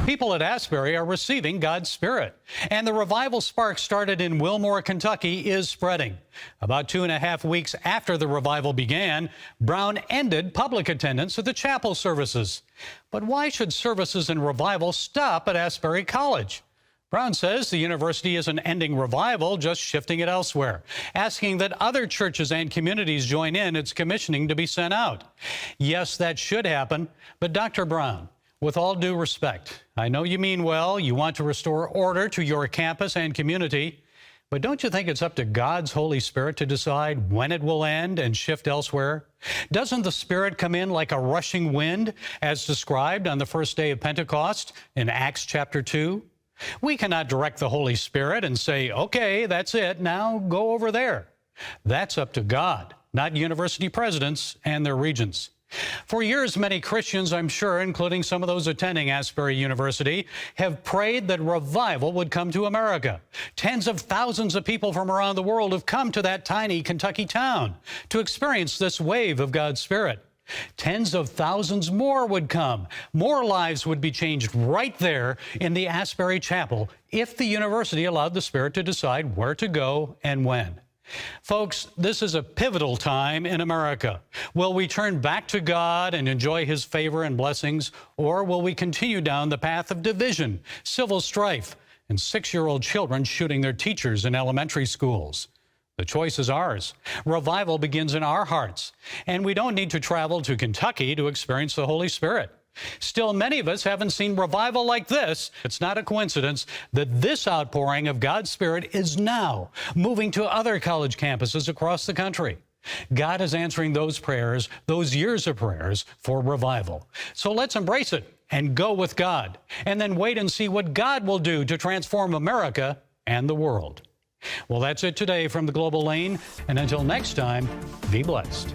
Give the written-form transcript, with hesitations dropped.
People at Asbury are receiving God's Spirit, and the revival spark started in Wilmore, Kentucky is spreading. About 2.5 weeks after the revival began, Brown ended public attendance at the chapel services. But why should services and revival stop at Asbury College? Brown says the university isn't ending revival, just shifting it elsewhere, asking that other churches and communities join in its commissioning to be sent out. Yes, that should happen, but Dr. Brown, with all due respect, I know you mean well, you want to restore order to your campus and community, but don't you think it's up to God's Holy Spirit to decide when it will end and shift elsewhere? Doesn't the Spirit come in like a rushing wind, as described on the first day of Pentecost in Acts chapter 2? We cannot direct the Holy Spirit and say, okay, that's it, now go over there. That's up to God, not university presidents and their regents. For years, many Christians, I'm sure, including some of those attending Asbury University, have prayed that revival would come to America. Tens of thousands of people from around the world have come to that tiny Kentucky town to experience this wave of God's Spirit. Tens of thousands more would come. More lives would be changed right there in the Asbury Chapel if the university allowed the Spirit to decide where to go and when. Folks, this is a pivotal time in America. Will we turn back to God and enjoy His favor and blessings, or will we continue down the path of division, civil strife, and 6-year-old children shooting their teachers in elementary schools? The choice is ours. Revival begins in our hearts, and we don't need to travel to Kentucky to experience the Holy Spirit. Still, many of us haven't seen revival like this. It's not a coincidence that this outpouring of God's Spirit is now moving to other college campuses across the country. God is answering those prayers, those years of prayers for revival. So let's embrace it and go with God, and then wait and see what God will do to transform America and the world. Well, that's it today from the Global Lane, and until next time, be blessed.